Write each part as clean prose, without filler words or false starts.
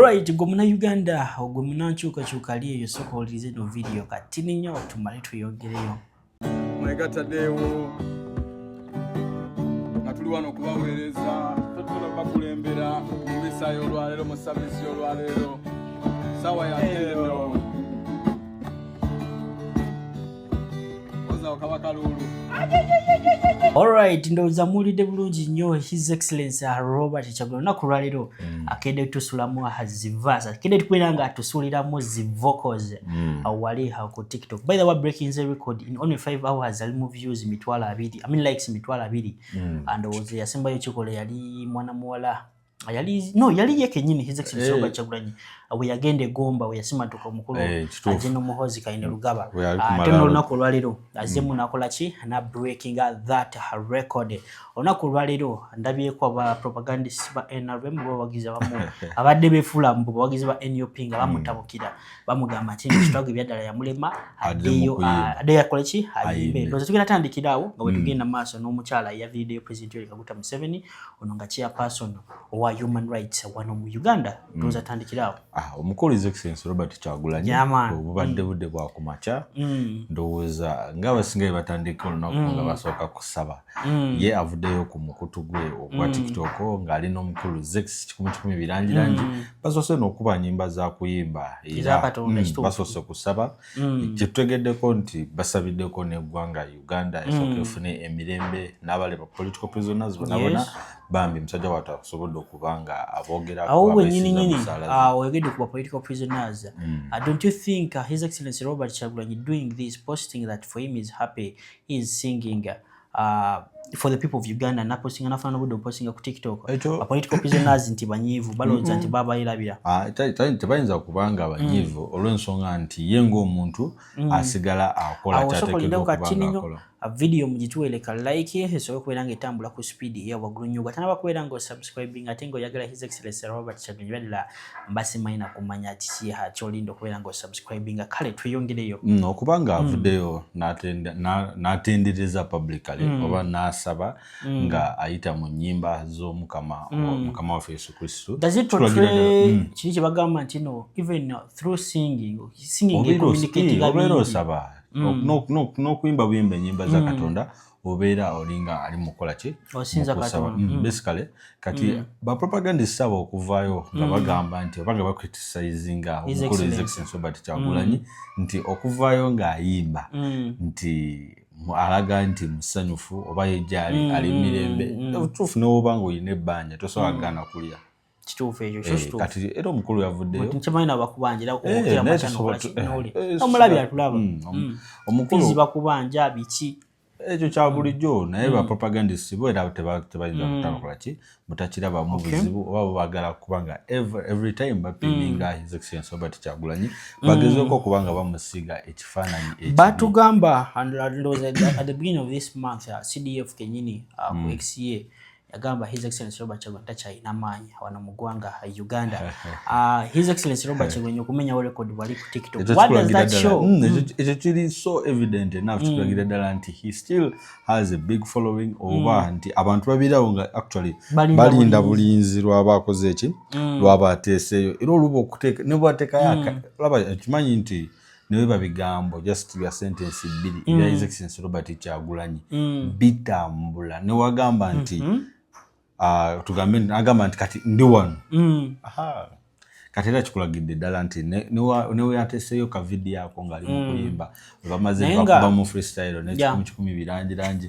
Right, gomuna Uganda, gomuna nkyuka liye yosoko olize no video kati ninyo tumale tuyogereyo. Mwegatadeewo nga tuli wano okubaweereza tutuna bakulembera mu bisaayo olwaleero mu sabisi olwaleero sawa ya tendo oza okabakalulu. Alright, ndowooza muwulidde bulungi nnyo His Excellency Robert Kyagulanyi olunaku lwaleero akedde tusulamu hazivaasa akedde tukwera nga atusuuliramu zi vocals wali ku TikTok. By the way, breaking the record in only 5 hours alimu views mitwalo 2, I mean likes mitwalo 2, and ndowooza yasembayo kikole yali mwana muwala yali yeke nyini His Excellency Robert Kyagulanyi we yagende Gomba we yasimatuka omukulu ajeno muhozi kaine Lugaba teno olunaku lwaleero azemu nakola ki na breaking that record. Olunaku lwaleero ndabyeko ba propagandists ba NRM bawagiza bamu abadde befula mbu bawagiza ba NUP nga bamutabukira bamugamba ati kitwago byaddala ya mulema adeyo yakola ki ayimbe ndoza tugenda tandikirawo nga we tugenda maaso n'omukyala ya video president Yoweri Kaguta Museveni ono nga chairperson wa human rights wano mu Uganda ndoza tandikirawo. Omukulu His Excellency Robert Kyagulanyi obubadde budde bwa kumaca ndowooza ng'abasinga batandika olunaku nga basooka kusaba ye avuddeyo ku mukutu gwe ogwa TikTok ng'alina omukulu Zex 10 birangirangi basoose n'okuba nnyimba za kuyimba era basoose kusaba kye tutegeddeko nti basabiddeko n'eggwanga Uganda esooke efune emirembe n'abali ba political prisoners bonabona bambi musajja wattu akusobodde okuba nga aboogera oyogedde ku political prisoners. Don't you think His Excellency Robert Kyagulanyi doing this, posting that for him is happy, is singing for the people of Uganda, na posting anafana budde posting ku TikTok political prisoners nti banyivu balonza nti baba irabira tebayinza kubanga abanyivu olw'ensonga nti ye ng'omuntu asigala akola kyateekeddwa okubanga video mujituweleka like esobola kubeera nga etambula ku speed ya waggulu nnyo tanaba kubeera nga subscribing ate ng'oyagala His Excellency Robert Kyagulanyi badala mbasimanyi kumanya kiki kyolinda okubeera nga subscribing kale tweyongereyo okubanga avuddeyo n'atendereza publicly oba n'asaba nga ayita mu nnyimba z'omukama waffe Yesu Kristo. Does it portray kiri kye bagamba nti no even through singing communicating obeera osaba n'okuyimba buyimba ennyimba za Katonda obeera olinga ali mu kukola ki osinza Katonda basically kati ba propagandists sabo okuvaayo nga bagamba nti oba nga bakritisayizinga omukulu His Excellency Robert Kyagulanyi nti okuvaayo ng'ayimba nti alaga nti musanyufu oba yejjaali ali mirembe obutuufu n'oba ng'olina ebbanja tosobola kugana kulya kituufu ekyo kati era omukulu yavuddeyo nkimanyi nabakubanjira okukira makyanokolaki omulabi atulaba omukulu bakubanja biki ekyo kya bulijjo naye ba propagandists bo era tebayinza kutabakola ki mutakirabamu buzibu oba bagala kubanga every time bapininga His Excellency Robert Kyagulanyi bagezeeko okubanga bamusiga ekifaananyi batugamba at the beginning of this month CDF kenyini ku XA yagamba His Excellency Robert Kyagulanyi takyalina maanyi wano mu ggwanga Uganda. His Excellency Robert Kyagulanyi okumenyawo record wali ku TikTok. What does that show? Ekyo kiri so evident enough tukulagira ddala nti he still has a big following oba nti abantu babirawo nga actually balinda bulinzi lwaba akoze eki lwaba ateeseeyo era oluba okuteeka ne bwateekayo laba kimanyi nti newe babigambo just ya sentence 2 ya His Excellency Robert Kyagulanyi bitambula ne wagamba nti tugambe agamba nti kati ndi wano kati era kikulagidde ddala nti newe yateeseeyo ka video yako ng'ali mu kuyimba bamaze bakuba mu freestyle ne 10 birangirangi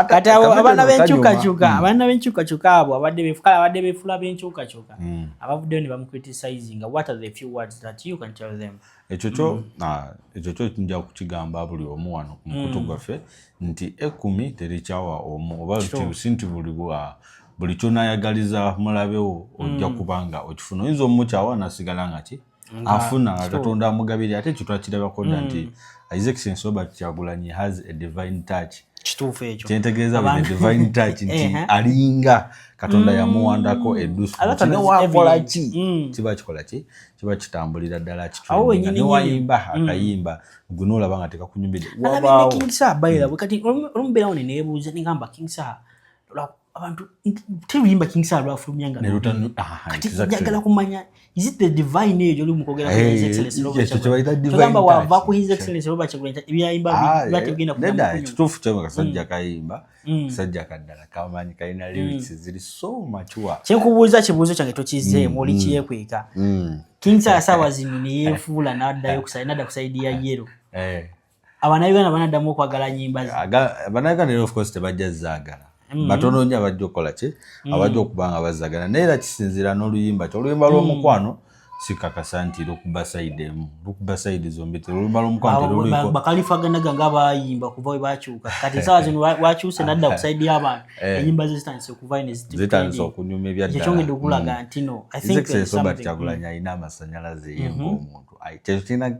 kati abaana b'enkyukakyuka abo abadde befula b'enkyukakyuka abavuddeyo ne bamukriticizinga. What are the few words that you can tell them? ekyo kyo nja kukigamba buli omu wano ku mukutu gwaffe nti 10 terikyawa omu oba nti buli kyonayagaliza mulabewo ojja kubanga okifuna oyinza omukyawa nasigala nga ki afuna nga Katonda amugabire ate ekyo twakirabako nti His Excellency Robert Kyagulanyi has a divine touch. Kituufu ekyo kyentegeeza bwe divine touch nti alinga Katonda yamuwandako eddusu newakola ki kiba kikola ki kiba kitambulira ddala kitulunga newayimba akayimba gwe noolaba nga tekakunyumidde wabaawo King Saha bayira kati olumubeerawo ne neebuuza nengamba King Saha abantu tebiyimba King Sir lwafulumya nga kati njagala kumanya is it the divine age oli mukogera ku His Excellency Robert Kyagulanyi tugamba wava ku His Excellency Robert Kyagulanyi ebyayimba bibategenda kunyuma kituufu kyama kasajja kayimba kasajja kaddala kamanyi kalina lyrics ziri so much wa kyekubuuza kibuuzo kyange tokizeemu oli kyekweka King Sir sawa zino neyefuula n'addayo kusaidia yero Abannayuganda banaddamu okwagala nnyimba ze Abannayuganda of course tebajja zaagala batono nnyo abajja okukola ki abajja okuba nga bazaagala naye era kisinziira n'oluyimba oluyimba lw'omukwano sikakasa nti lukuba side emu lukuba side zombi oluyimba lw'omukwano teruliko bakalifaganaga nga bayimba kuva we bakyuka kati sawa zino wakyuse n'adda ku side y'abantu ennyimba ze zitandise okuva zitandise okunyuma ebyaddala kyongedde okulaga nti no I think Robert Kyagulanyi alina amasannyalaze ye ng'omuntu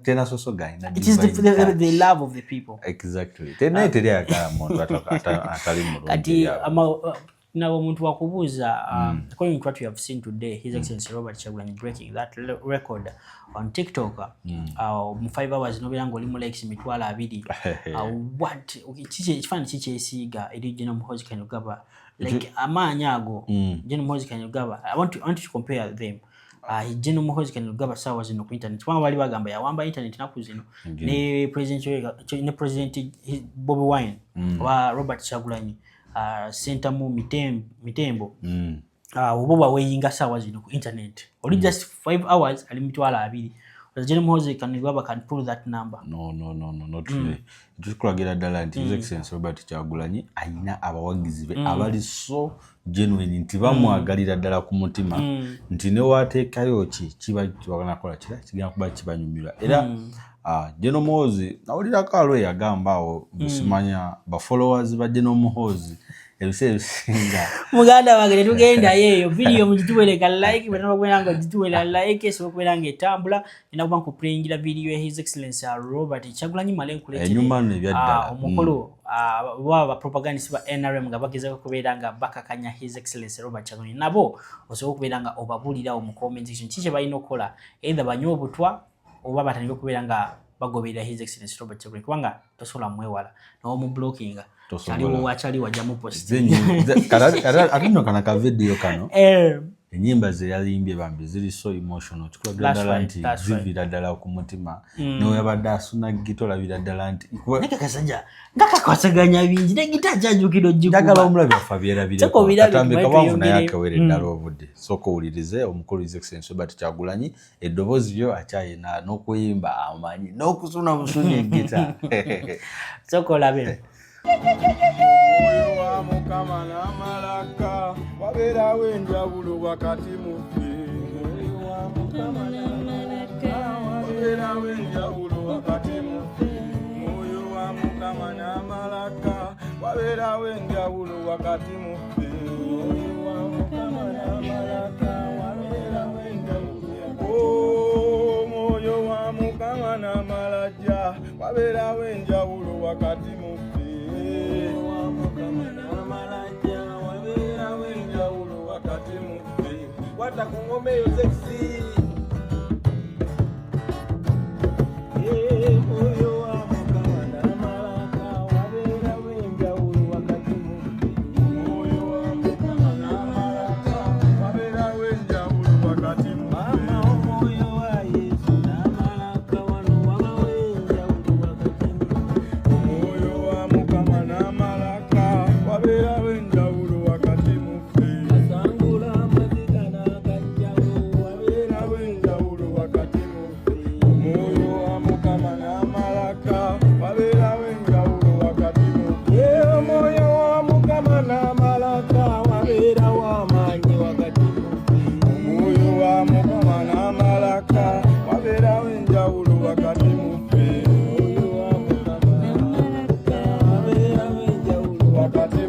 tena soso gayina it is the love of the people exactly tena teri agala muntu atali mulungi kati nabo omuntu wakubuuza according to what we have seen today His Excellency Robert Kyagulanyi breaking that record on TikTok mu 5 hours nobera ng'oli mu likes 200 what ekifaananyi kikyesiiga eri General Muhoozi Kainerugaba like amaanyi ago General Muhoozi Kainerugaba I want to compare them General Muhoozi Kainerugaba sawa zino ku internet kubanga bali bagamba yawamba internet naku zino ne president Bobi Wine wa Robert Kyagulanyi center mu mitembo oboba weyinga sawa zino ku internet oli just 5 hours ali 200 General Muhoozi Kainerugaba can pull that number no not really tukulagira ddala nti His Excellency Robert Kyagulanyi ayina abawagizi be abali so genuine nti bamwagalira ddala ku mutima nti ne wateekayo kiba kibaganakola kigenda kuba kibanyumira era General Muhoozi nawulira kalwe yagamba awo busimanya ba followers ba General Muhoozi ebisinga muganda wange tugenda yeyo video mugituweleka like bana bagwera gituwela like so kwera etambula ina kuba ku playingira video ya His Excellency Robert Kyagulanyi malenkulete enyuma nebyaddala omukolo baba propagandist ba NRM nga bageza kubeera nga bakakanya His Excellency Robert Kyagulanyi nabo osobola kubeera nga obabulira mu comment section kiche balina okola either banyo obutwa oba batandika kubeera nga bagoberera His Excellency Robert Kyagulanyi kubanga tosobola mwewala no mu blocking chali wajamu post atino kana ka video kano enyimba ze yalimbye bambi ziri so emotional tukwagira ddala nti zivira ddala ku mutima no yabadde asuna gitola bira ddala nti neka kasajja ngakakwasaganya bingi ne gita jajukiro jikuba njagala omulabi afabira bire atambe kabanvu naye akawere ddala obudde soko ulirize omukulu His Excellency Robert Kyagulanyi eddobozi byo akyayina n'okuyimba amanyi n'okusuna busunye gita soko labere Moyo wa Mukama n'amalaka wabeerawo enjawulo wakati mu ffe. Moyo wa Mukama n'amalaka wabeerawo enjawulo wakati mu ffe. Moyo wa Mukama n'amalaka wabeerawo enjawulo wakati mu ffe. Moyo wa Mukama n'amalaka wabeerawo enjawulo. Oh, moyo wa Mukama n'amalaka wabeerawo enjawulo wakati mu ffe. Wata kungome yo sexy moyo wa Mukama n'amalaka wabeera wenjawulo wakati mu moyo wa Mukama n'amalaka wabeera wenjawulo wakati mu mama omwoyo wa Yesu n'amalaka wano waba wenjawulo wakati mu moyo wa Mukama n'amalaka wabeera wenjawulo wakati mu asangula amazika n'agajjawo wabeera wenjawulo wakati mu moyo wa Mukama n'amalaka wabeera wenjawulo wakati mu moyo wa Mukama n'amalaka wabeera w'amaanyi wakati mu moyo wa Mukama n'amalaka wabeera wenjawulo wakati mu moyo wa Mukama n'amalaka wabeera wenjawulo wakati mu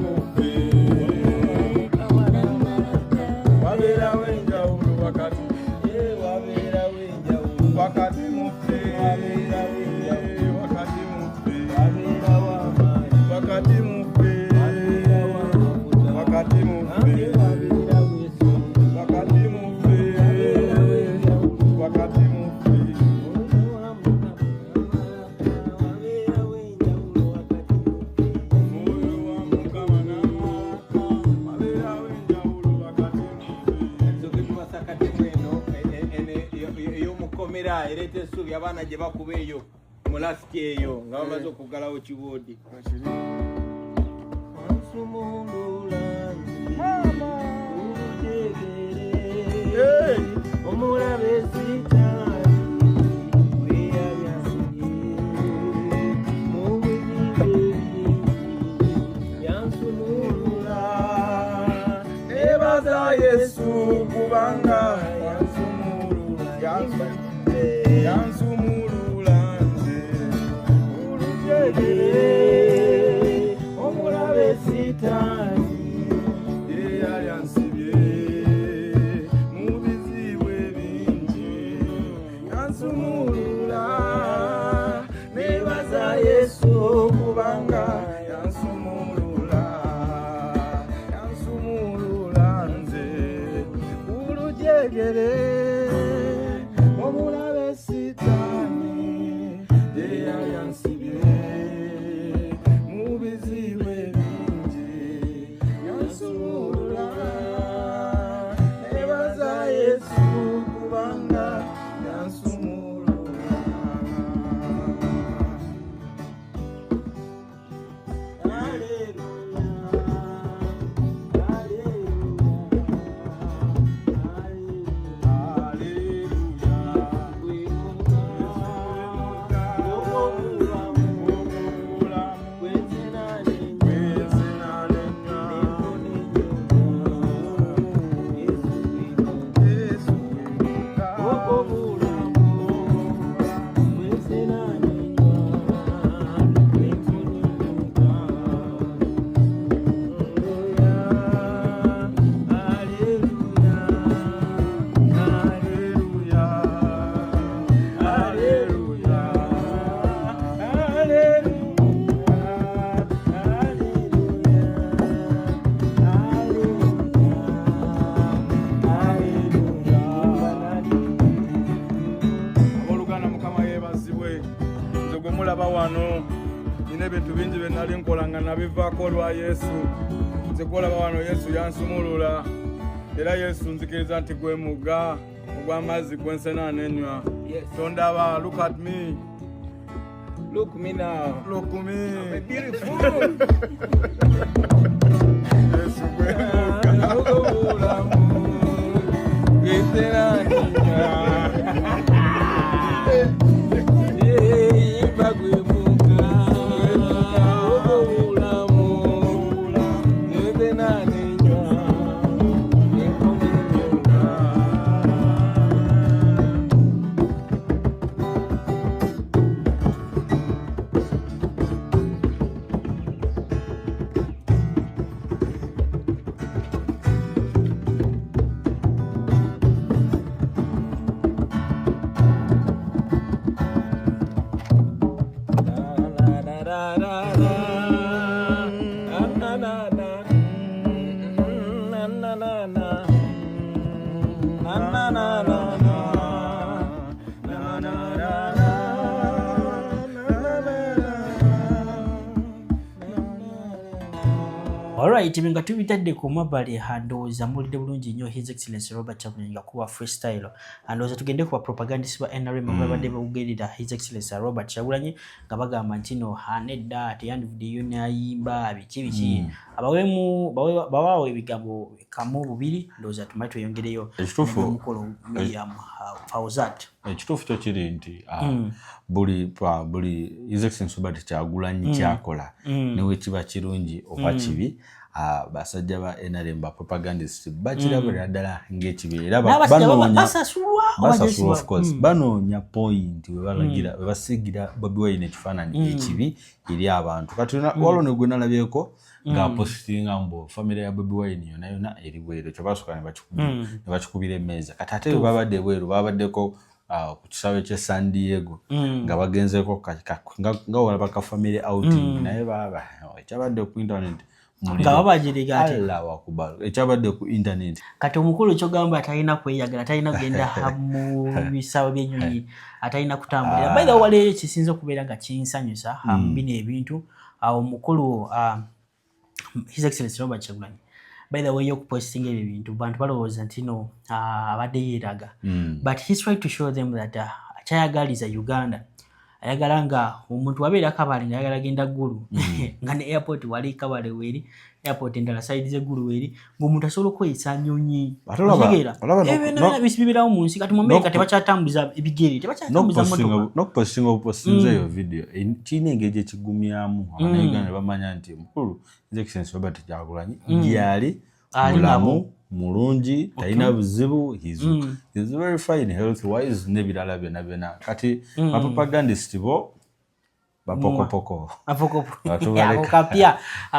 wabeera wenjawulo wakati wabeera wenjawulo wakati mu ffe wabeera wenjawulo wakati mu ffe wabeera w'amaanyi wakati mu ffe wakati mu ffe wabeera weso wakati mu ffe wakati mu ffe moyo wa Mukama n'amalaka wabeera mukomera erete essubi abaana gye bakuba eyo mu lasiki eyo nga bamaze okuggalawo kiboodi omulabe sitaani weyayasibye mu bizibu yansumulula nebaza Yesu kubanga yansumulula nze olujegere omulabe sitaani eyali ansibye mu bizibu ebingi yansumulula nebaza Yesu kubanga yansumulula nze olujegere omulabe sitaani eyali ansibye mu bizibu ebingi yansumulula nebaza Yesu kubanga yansumulula. Mulaba wano nina ebintu bingi bye nali nkola nga nabivaako olwa Yesu. Nze kulaba wano Yesu yansumulula era Yesu nzikiriza nti gwe mugga ogw'amazzi gw'ensena nenywa. Tondaba, look at me. Look me now. Look me. I'm beautiful. Yesu gwe mugga gw'ensena nenywa. Alright, nga tubitadde ku mabbali handowooza mulidde bulungi nnyo His Excellency Robert Kyagulanyi nga kuba freestyle. Handowooza tugende ku bapropagandist ba NRM ababadde bawugirira His Excellency Robert Kyagulanyi nga bagamba nti no hanedda teyandivuddeyo n'ayimba biki abawemu bawaawo ebigambo kamu bubiri ndowooza tumaye tweyongereyo omukolo Miriam Fawzat. Ekituufu kyo kiri nti buli His Excellency Robert Kyagulanyi kyakola newe kiba kirungi oba kibi basajja ba NRM ba propagandist bakirabira ddala ng'ekibi era basasulwa of course banoonya point we balagira we basigira Bobi Wine ekifaananyi ekibi eri abantu kati waliwo ne gwe nalabyeko nga postinga mbu family ya Bobi Wine yonna eri bweru kyo basooka ne bakikubira emmeeza kati ate we babadde bweru babaddeko ku kisaawe ky'e San Diego nga bagenzeko nga walaba ka family outing naye baba ekyabadde ku internet nga babagiriga ate ekyabadde ku internet kati omukulu kyogamba atalina kweyagala atalina kugenda mu bisaawe by'ennyonyi atalina kutambulira by the way wali kisinza okubeera nga kinsanyusa bino ebintu omukulu His Excellency Robert Kyagulanyi by the way yokuposting ebintu bantu balowooza nti no abadde yeeraga but he's trying to show them that kyayagaliza Uganda ayagala nga omuntu wabeera Kabale nga ayagala genda Gulu nga ne airport wali Kabale weri airport endala side ze Gulu weri ng'omuntu asobola okweyisa nnyonyi ebyo bisibirawo mu nsi kati mu America tebakyatambuza ebigere tebakyatambuza motoka nokupostinga obupostinze eyo video kirina engeri gye kigumyamu Abannayuganda bamanya nti mukulu His Excellency Robert Kyagulanyi gyali mulamu mulungi talina buzibu he's very fine health wise n'ebirala byonna kati bapropagandist bo bapokopoko akokapya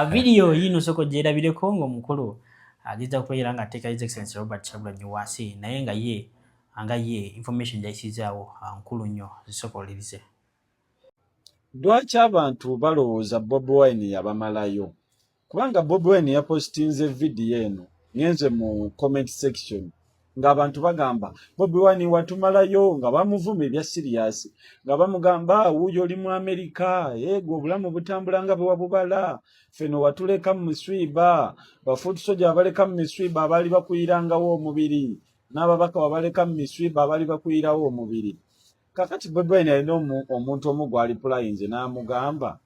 video yino soko gyerabireko ng'omukulu ageza kubeera nga ateeka His Excellency Robert Kyagulanyi wansi naye nga ye information gyayisizaawo nkulu nnyo zisokolerize. Lwaki abantu balowooza Bobi Wine yabamalayo? Kubanga Bobi Wine yapostinze video eno ngenze mu comment section ng'abantu bagamba Bobi Wine watumalayo nga bamuvuma ebya serious nga bamugamba wuyo oli mu Amerika yego obulamu butambula nga bwabubala feno watuleka mu miswiba bafutu soja abaleka mu miswiba abali bakuyirangawo omubiri n'ababaka abaleka mu miswiba abali bakuyirawo omubiri. Kakati Bobi Wine alina omuntu omu gwali pulayinze n'amugamba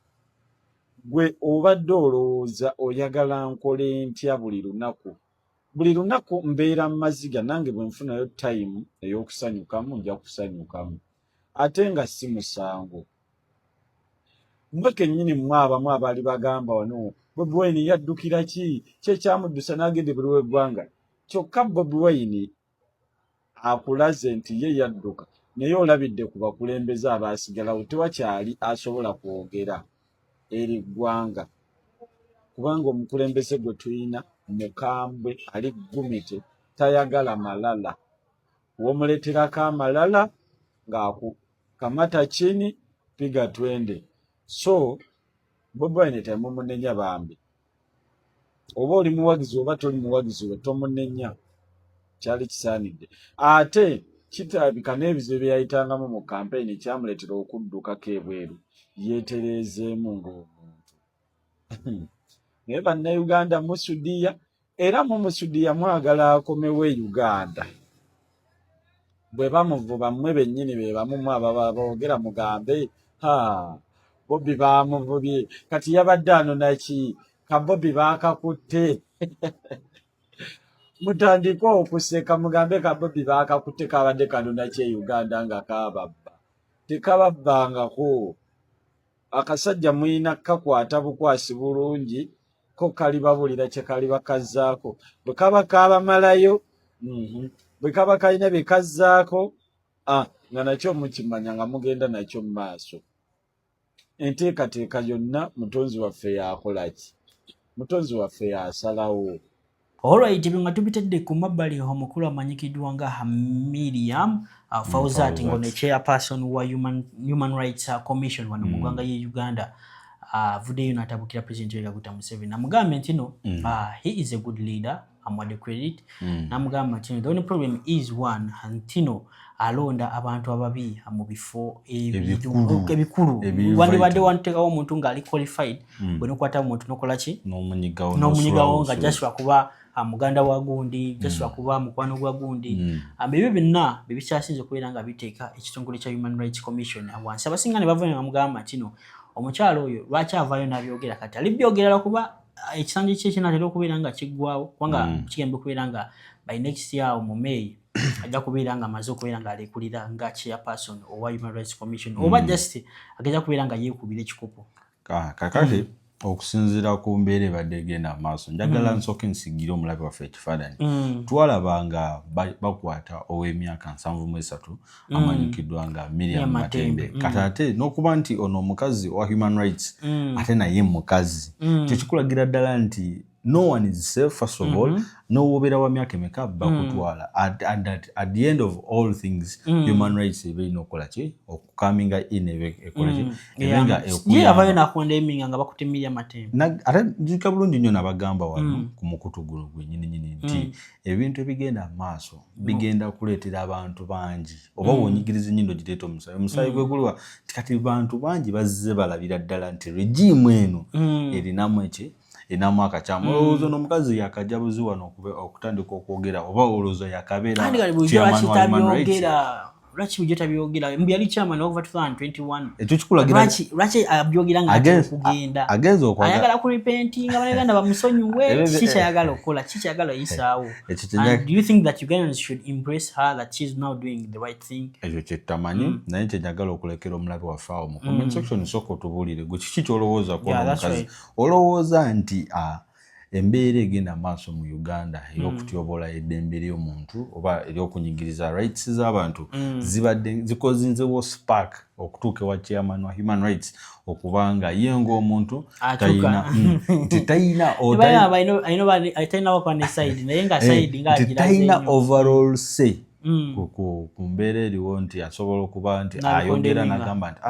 gwe obadde olowooza oyagala nkole ntya buli lunaku mbeera mu maziga nange bwe nfunayo time ey'okusanyukamu nja kusanyukamu ate nga si musango. Mwe kennyini mmwe abamu abaali bagamba wano Bobi Wine yaddukira ki kyekyamuddusa n'agende buli w'eggwanga kyokka Bobi Wine akulaze nti ye yadduka naye olabidde ku bakulembeze abaasigalawo tewakyali asobola kwogera eri ggwanga kubanga omukulembeze gwe tulina mukambwe ali gumite tayagala malala womuleterako amalala ng'akukamata chini piga twende. So Bobi Wine temumunenya bambi oba oli muwagizi oba toli muwagizi we tomunenya kyali kisaanidde ate kitabika n'ebizibu bye yayitangamu mu kampeyini kyamuleetera okuddukako ebweru yeetereezeemu ng'omuntu. Naye bannayuganda musudiya era mu musudiya mwagala akomewo Uganda bwe bamuvuba mmwe bennyini be bamu ababa boogera mugambe Bobi baamuvubye kati yabadde ano naki ka Bobi baakakutte mutandika okuseka mugambe ka Bobi baakakutte kabadde kanona kye Uganda nga kaababba tekababbangako akasajja muyina kakwata bukwasi bulungi ko kalibabulira kye kalibakazzaako bwe kaba kaabamalayo bwe kaba kalina bye kazzaako nga nakyo mukimanya nga mugenda nakyo mu maaso. Enteekateeka yonna mutonzi waffe yakolaki? Mutonzi waffe yasalawo. Alright, nga tubitedde ku mabbali omukulu amanyikiddwa nga Miriam Fauzat ng'ono chairperson wa Human Rights Commission wano mu ggwanga y'e Uganda avuddeyo n'atabukira President Yoweri Kaguta Museveni namugamba nti no he is a good leader amuwadde credit namugamba nti the only problem is one ntino alonda abantu ababi mu bifo ebikulu wandibadde wanteekawo omuntu ng'ali qualified bwe nokwata omuntu nokola ki n'omunyigawo nga Joshua kuba muganda wa gundi Joshua kuba mukwano gwa gundi ebyo byonna bibikyasinze okubeera nga biteeka ekitongole kya Human Rights Commission wansi abasinga ne bavaayo bamugamba nti no omukyalo oyo lwaki avaayo n'abyogera kati ali byogera kuba ekisanja kye kinatera okubeera nga kiggwawo kubanga kigenda okubeera nga by next year mu May ajja kubeera nga amaze okubeera nga alekulira nga chairperson owa Human Rights Commission oba just agenda kubeera nga yeekubira ekikopo kakati okusinziira ku mbeera ebadde egenda amaaso njagala nsooke nsigire omulabe waffe ekifaananyi twalaba nga bakwata ow'emyaka 73 amanyikiddwa nga Miriam Matembe kati ate n'okuba nti ono omukazi wa Human Rights ate naye mukazi kyo kikulagira ddala nti no one is safe first of all n'owobeera wa myaka emeka bakutwala at the end of all things Human Rights ebeerina okukola ki okukaminga in ekola ki ebenga avayo nakondemminga nga bakutte Miriam Matembe ate njika bulungi nnyo nabagamba wano ku mukutu guno gwennyini nti ebintu ebigenda maaso bigenda kuleetera abantu bangi oba wonyigiriza ennyindo gireeta omusaayi gwegulwa kati bantu bangi bazze balabira ddala nti regimu eno erinamu eki enamu akakyamu olowooza n'omukazi yakajabuzi wano okutandika okwogera oba olowooza yakabeera chairman wa human rights lwaki bujjo tabyogera mbu yali chairman over 2021 ekyo kikulagira lwaki abyogera nga kugenda agenza ayagala ku repentinga abaganda bamusonyiwe kiki kyayagala okukola kiki kyayagala yisaawo do you think that Ugandans should embrace her that she's now doing the right thing ekyo kyetamanyi naye kyenyagala okulekera omulabe waffe awo mu comment section sooka otubuulire gwe kiki kyolowooza kuba omukazi olowooza nti embeera egenda maaso mu Uganda ey'okutyobola eddembe ly'omuntu oba ery'okunyigiriza rights z'abantu zibadde zikozinzewo spark okutuuka ewa chairman wa human rights okubanga ye ng'omuntu talina overall say ku mbeera eriwo nti asobola okuba nti ayogera n'agamba nti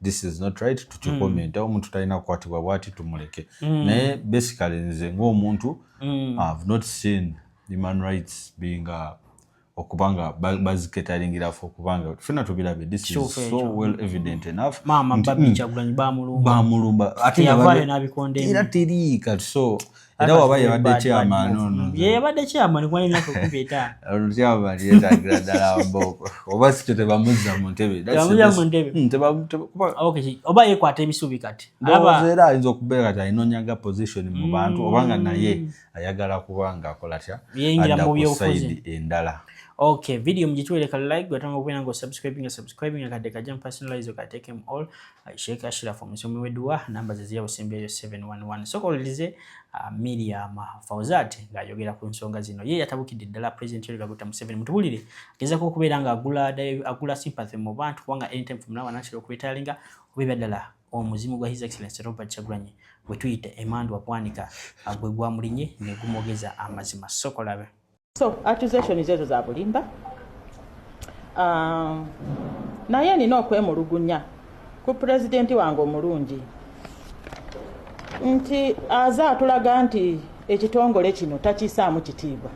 this is not right tukikommente omuntu talina kukwatibwa bwati tumuleke naye basically nze ng'omuntu I've not seen human rights being okubanga baziketaringirafu okubanga fena tubirabe this is so well evident enough mama babi Kyagulanyi bamulumba ate yavayo nabikonde era teriika so era waba yabadde chairman yabadde chairman kwa emyaka 15 chairman yetagira ddala mboko oba sikyo tebamuzza mu ntebe okay oba yekwata ebisubi kati era ayinza okubeera kati ayinonyaga position mu bantu obanga naye ayagala kubanga akola tya yengira mu byobufuzi endala. Okay, video mjituweleka like, gwatanga kupena ngo subscribing akadeka jam personalize ukateke all shake ashira for msomi wedua namba zizia usembe 711 soko lilize Miriam Fauzat ngayogera ku nsonga zino ye yatabukidde ddala president Yoweri Kaguta Museveni mutubulire ageza ko kubeera nga agula sympathy mu bantu kubanga anytime from now anachira okwetalinga obiba ddala omuzimu gwa His Excellency Robert Kyagulanyi bwe tuyite Emandwa Bwanika agwe gwamulinye ne gumogeza amazima soko labe. So, accusation zezo za bulimba. Naye nina okwemulugunya ku president wange omulungi nti aza atulaga nti ekitongole kino takisaamu kitiibwa.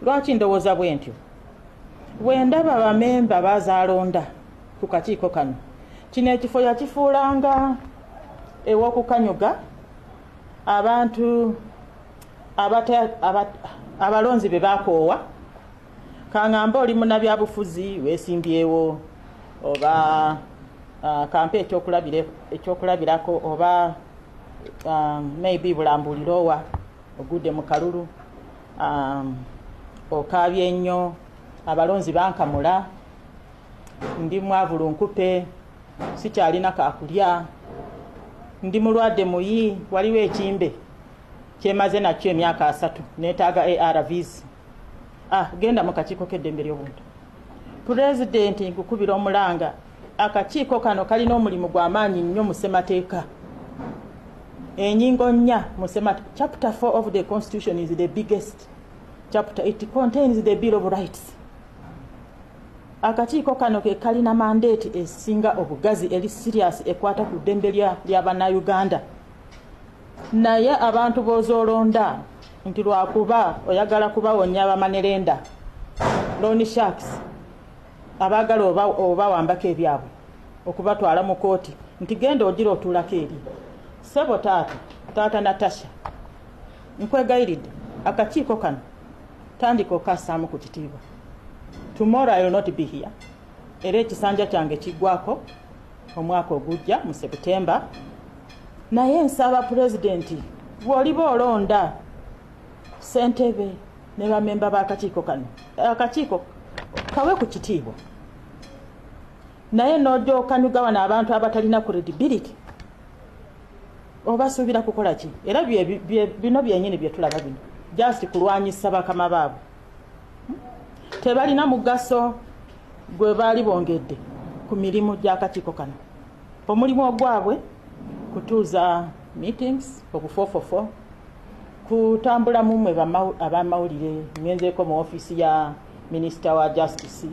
Lwaki ndowooza bwentyo? Bwe ndaba bamemba bazaalonda ku kakiiko kano kino ekifo yakifuulanga ew'okukanyuga abantu abalonzi be bakoowa kangamba oli munnabyabufuzi weesimbyewo oba kampe ekyokulabirako oba maybe bulambulirowa ogudde mu kalulu okaabye ennyo abalonzi bankamula ndi mwavulu nkupe sikyalina kakulya ndi mulwadde muyi waliwo ekimbe kyemaze nakyo emyaka 3 neetaaga ARVs. Genda mu kakiiko k'eddembe ly'obuntu. President nkukubira omulanga akakiiko kano kalina omulimu gw'amaanyi nnyo mu ssemateeka. Ennyingo 4 mu ssemateeka. Chapter 4 of the Constitution is the biggest chapter. It contains the Bill of Rights. Akakiiko kano ke kalina mandate esinga obugazi eri serious ekwata ku ddembe ly'Abannayuganda. Naye abantu bozoolonda nti lwakuba oyagala kubawonya abamanerenda loan sharks abagala oba wambako ebyabwe okubatwala mu kooti nti genda ogira otuulako eri sebo taata Natasha nkwegayiridde akakiiko kano tandika okassaamu ku kitiibwa. Tomorrow I will not be here. Era ekisanja kyange kiggwako omwaka ogujja mu September. Naye nsaba president bw'oliba olonda Ssentebe ne bamemba b'akakiiko kano akakiiko kawe ku kitiibwa naye n'ojja okanyuga wano abantu abatalina credibility obasuubira kukola ki? Era bino byennyini bye tulaba bino just kulwanyisa bakama baabo tebalina mugaso gwe baali bongedde ku mirimu gy'akakiiko kano. Omulimu ogwabwe kutuuza meetings obufofofo kutambula mumwe abamawulire ngenzeeko mu office ya Minister wa Justice.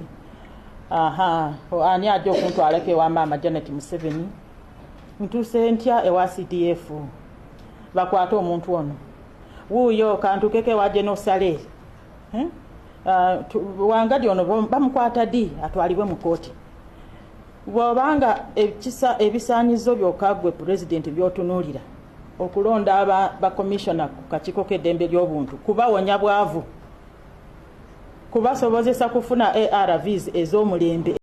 Ani ajja okuntwalako ewa Maama Janet Museveni ntuuse ntya ewa CDF bakwate omuntu ono wuuyo kantukeko ewa General Sale wangadi ono bamukwata ddi atwalibwe mu kooti. Bw'obanga ebisaanyizo byokka gwe president by'otunuulira okulonda ba commissioner ku kakiiko k'eddembe ly'obuntu kubawonya bwavu kubasobozesa kufuna ARVs ez'omulembe